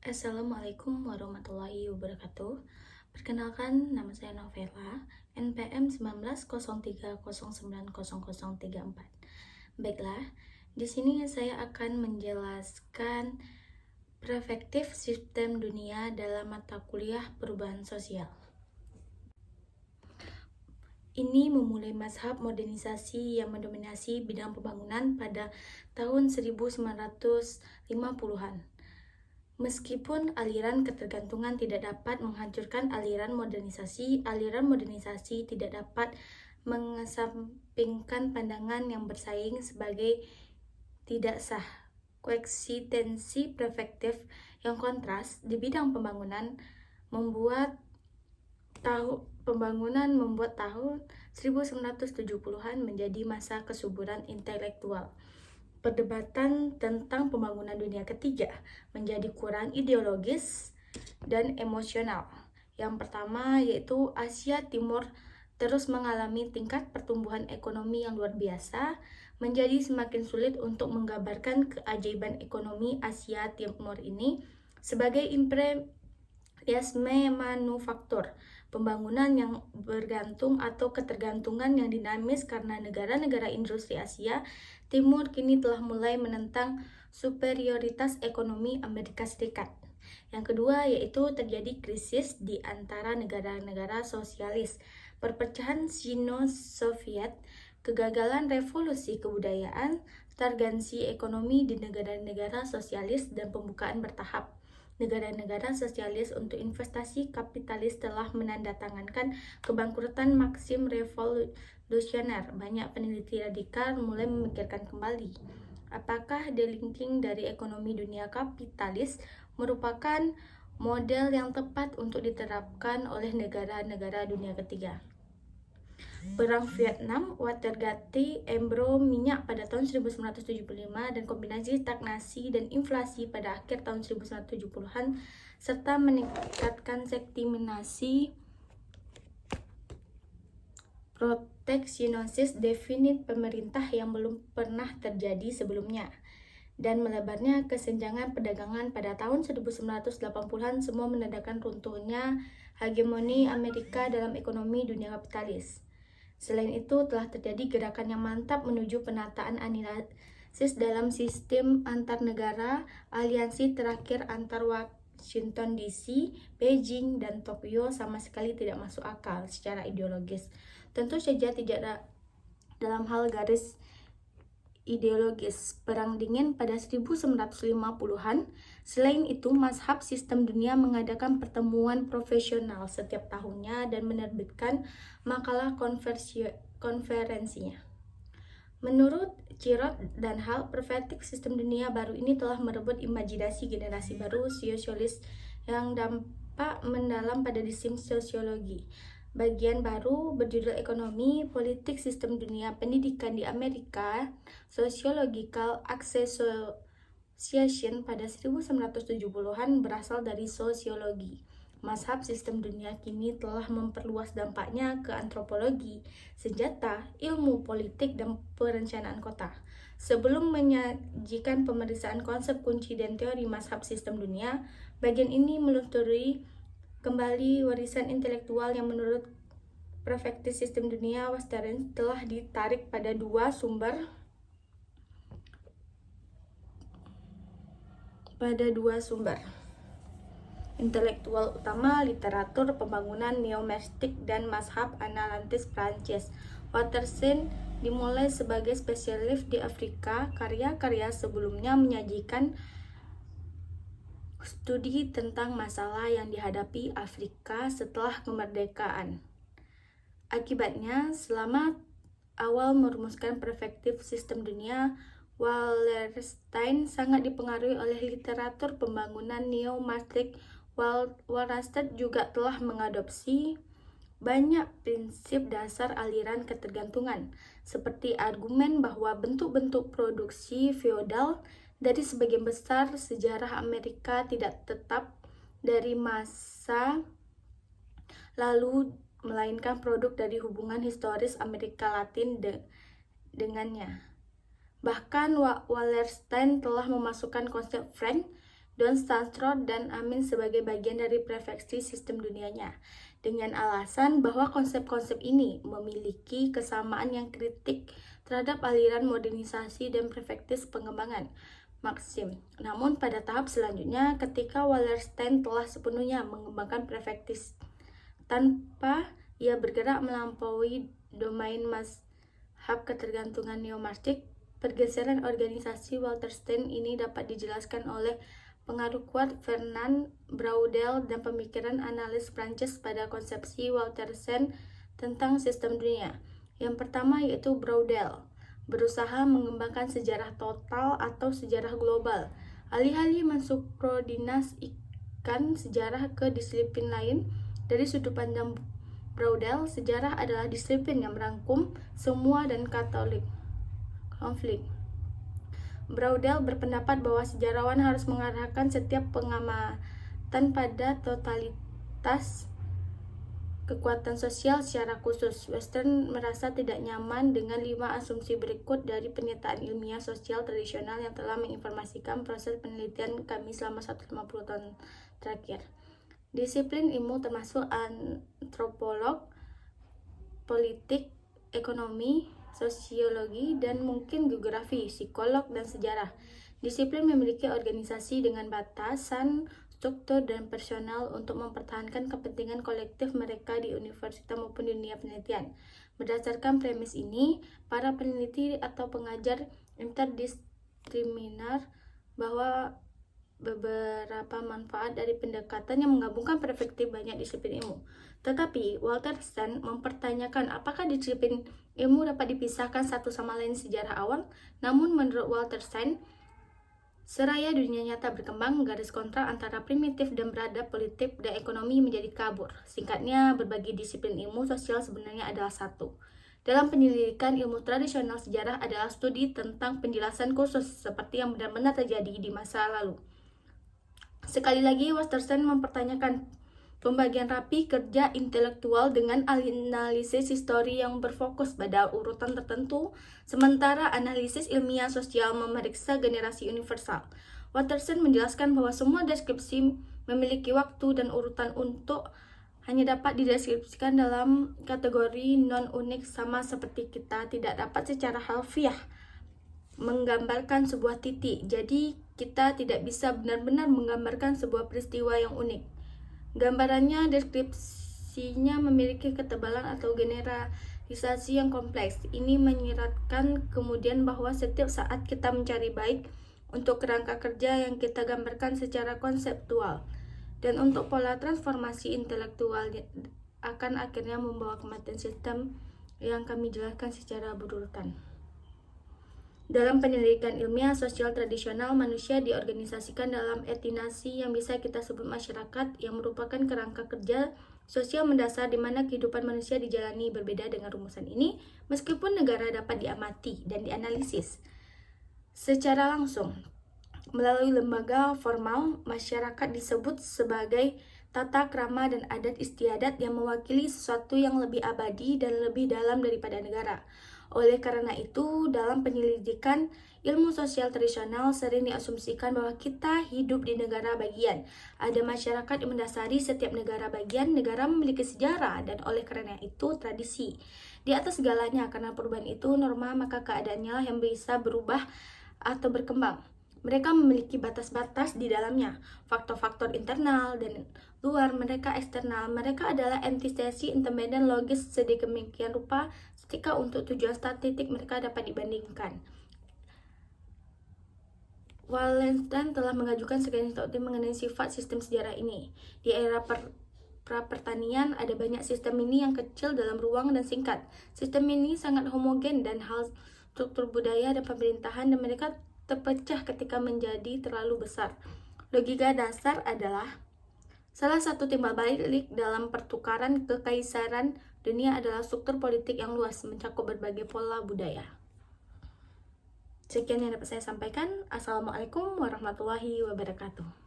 Assalamualaikum warahmatullahi wabarakatuh. Perkenalkan, nama saya Novela, NPM 1903090034. Baiklah, di sini saya akan menjelaskan perspektif sistem dunia dalam mata kuliah perubahan sosial. Ini memulai mazhab modernisasi yang mendominasi bidang pembangunan pada tahun 1950-an. Meskipun aliran ketergantungan tidak dapat menghancurkan aliran modernisasi tidak dapat mengesampingkan pandangan yang bersaing sebagai tidak sah. Koeksistensi perspektif yang kontras di bidang pembangunan membuat tahun 1970-an menjadi masa kesuburan intelektual. Perdebatan tentang pembangunan dunia ketiga menjadi kurang ideologis dan emosional. Yang pertama yaitu Asia Timur terus mengalami tingkat pertumbuhan ekonomi yang luar biasa, menjadi semakin sulit untuk menggambarkan keajaiban ekonomi Asia Timur ini sebagai imperialisme manufaktur, pembangunan yang bergantung atau ketergantungan yang dinamis karena negara-negara industri Asia Timur kini telah mulai menentang superioritas ekonomi Amerika Serikat. Yang kedua yaitu terjadi krisis di antara negara-negara sosialis, perpecahan Sino-Soviet, kegagalan revolusi kebudayaan, stagnasi ekonomi di negara-negara sosialis, dan pembukaan bertahap negara-negara sosialis untuk investasi kapitalis telah menandatangankan kebangkrutan Maxim revolusioner. Banyak peneliti radikal mulai memikirkan kembali, apakah delinking dari ekonomi dunia kapitalis merupakan model yang tepat untuk diterapkan oleh negara-negara dunia ketiga. Perang Vietnam, Watergate, embro minyak pada tahun 1975, dan kombinasi stagnasi dan inflasi pada akhir tahun 1970-an, serta meningkatkan sektiminasi proteksionis definit pemerintah yang belum pernah terjadi sebelumnya, dan melebarnya kesenjangan perdagangan pada tahun 1980-an semua menandakan runtuhnya hegemoni Amerika dalam ekonomi dunia kapitalis. Selain itu, telah terjadi gerakan yang mantap menuju penataan analisis dalam sistem antar negara. Aliansi terakhir antar Washington DC, Beijing, dan Tokyo sama sekali tidak masuk akal secara ideologis. Tentu saja tidak dalam hal garis ideologis Perang Dingin pada 1950-an. Selain itu, mazhab sistem dunia mengadakan pertemuan profesional setiap tahunnya dan menerbitkan makalah konferensinya. Menurut Cirot dan Hal, perspektif sistem dunia baru ini telah merebut imajinasi generasi baru sosialis yang dampak mendalam pada disiplin sosiologi. Bagian baru berjudul Ekonomi, Politik, Sistem Dunia, Pendidikan di Amerika, Sociological Association pada 1970-an berasal dari sosiologi. Mazhab sistem dunia kini telah memperluas dampaknya ke antropologi, senjata, ilmu politik, dan perencanaan kota. Sebelum menyajikan pemeriksaan konsep kunci dan teori mazhab sistem dunia, bagian ini melusuri kembali warisan intelektual yang menurut perspektif sistem dunia Western telah ditarik pada dua sumber intelektual utama: literatur pembangunan neomarxistik dan mazhab analitis Prancis. Watterson dimulai sebagai spesialis di Afrika. Karya-karya sebelumnya menyajikan studi tentang masalah yang dihadapi Afrika setelah kemerdekaan. Akibatnya, selama awal merumuskan perspektif sistem dunia, Wallerstein sangat dipengaruhi oleh literatur pembangunan neo-Marxistik. Wallerstein juga telah mengadopsi banyak prinsip dasar aliran ketergantungan, seperti argumen bahwa bentuk-bentuk produksi feodal dari sebagian besar sejarah Amerika tidak tetap dari masa lalu, melainkan produk dari hubungan historis Amerika Latin dengannya. Bahkan Wallerstein telah memasukkan konsep Frank Don Stanford dan Amin sebagai bagian dari prefeksi sistem dunianya, dengan alasan bahwa konsep-konsep ini memiliki kesamaan yang kritik terhadap aliran modernisasi dan perspektif pengembangan Maxim. Namun pada tahap selanjutnya, ketika Wallerstein telah sepenuhnya mengembangkan perspektif tanpa ia bergerak melampaui domain mazhab ketergantungan neomarxik, pergeseran organisasi Wallerstein ini dapat dijelaskan oleh pengaruh kuat Fernand Braudel dan pemikiran analis Prancis pada konsepsi Wallerstein tentang sistem dunia. Yang pertama yaitu Braudel berusaha mengembangkan sejarah total atau sejarah global, alih-alih mensuprordinasikan sejarah ke disiplin lain. Dari sudut pandang Braudel, sejarah adalah disiplin yang merangkum semua dan konflik. Braudel berpendapat bahwa sejarawan harus mengarahkan setiap pengamatan pada totalitas kekuatan sosial secara khusus. Western merasa tidak nyaman dengan 5 asumsi berikut dari pernyataan ilmiah sosial tradisional yang telah menginformasikan proses penelitian kami selama 150 tahun terakhir. Disiplin ilmu termasuk antropolog, politik, ekonomi, sosiologi, dan mungkin geografi, psikolog, dan sejarah. Disiplin memiliki organisasi dengan batasan, struktur, dan personal untuk mempertahankan kepentingan kolektif mereka di universitas maupun di dunia penelitian. Berdasarkan premis ini, para peneliti atau pengajar interdisipliner bahwa beberapa manfaat dari pendekatan yang menggabungkan perspektif banyak disiplin ilmu. Tetapi Wallerstein mempertanyakan apakah disiplin ilmu dapat dipisahkan satu sama lain sejarah awal. Namun menurut Wallerstein, seraya dunia nyata berkembang, garis kontrak antara primitif dan beradab, politik dan ekonomi menjadi kabur. Singkatnya, berbagai disiplin ilmu sosial sebenarnya adalah satu. Dalam penyelidikan ilmu tradisional, sejarah adalah studi tentang penjelasan khusus seperti yang benar-benar terjadi di masa lalu. Sekali lagi, Wallerstein mempertanyakan pembagian rapi kerja intelektual dengan analisis histori yang berfokus pada urutan tertentu, sementara analisis ilmiah sosial memeriksa generasi universal. Wallerstein menjelaskan bahwa semua deskripsi memiliki waktu dan urutan untuk hanya dapat dideskripsikan dalam kategori non-unik, sama seperti kita tidak dapat secara harfiah menggambarkan sebuah titik. Jadi kita tidak bisa benar-benar menggambarkan sebuah peristiwa yang unik. Gambarannya, deskripsinya memiliki ketebalan atau generalisasi yang kompleks. Ini menyiratkan kemudian bahwa setiap saat kita mencari baik untuk kerangka kerja yang kita gambarkan secara konseptual, dan untuk pola transformasi intelektual akan akhirnya membawa kematian sistem yang kami jelaskan secara berurutan. Dalam penyelidikan ilmiah sosial tradisional, manusia diorganisasikan dalam etinasi yang bisa kita sebut masyarakat, yang merupakan kerangka kerja sosial mendasar di mana kehidupan manusia dijalani. Berbeda dengan rumusan ini, meskipun negara dapat diamati dan dianalisis secara langsung melalui lembaga formal, masyarakat disebut sebagai tata krama dan adat istiadat yang mewakili sesuatu yang lebih abadi dan lebih dalam daripada negara. Oleh karena itu, dalam penyelidikan ilmu sosial tradisional sering diasumsikan bahwa kita hidup di negara bagian. Ada masyarakat yang mendasari setiap negara bagian. Negara memiliki sejarah dan oleh karena itu tradisi. Di atas segalanya, karena perubahan itu norma, maka keadaannya lah yang bisa berubah atau berkembang. Mereka memiliki batas-batas di dalamnya, faktor-faktor internal dan luar, mereka eksternal. Mereka adalah antitesi independen logis sedemikian rupa ketika untuk tujuan statistik mereka dapat dibandingkan. Wallerstein telah mengajukan sekian teori mengenai sifat sistem sejarah ini. Di era pra-pertanian, ada banyak sistem ini yang kecil dalam ruang dan singkat. Sistem ini sangat homogen dan hal struktur budaya dan pemerintahan, dan mereka terpecah ketika menjadi terlalu besar. Logika dasar adalah salah satu timbal balik dalam pertukaran kekaisaran dunia adalah struktur politik yang luas, mencakup berbagai pola budaya. Sekian yang dapat saya sampaikan. Assalamualaikum warahmatullahi wabarakatuh.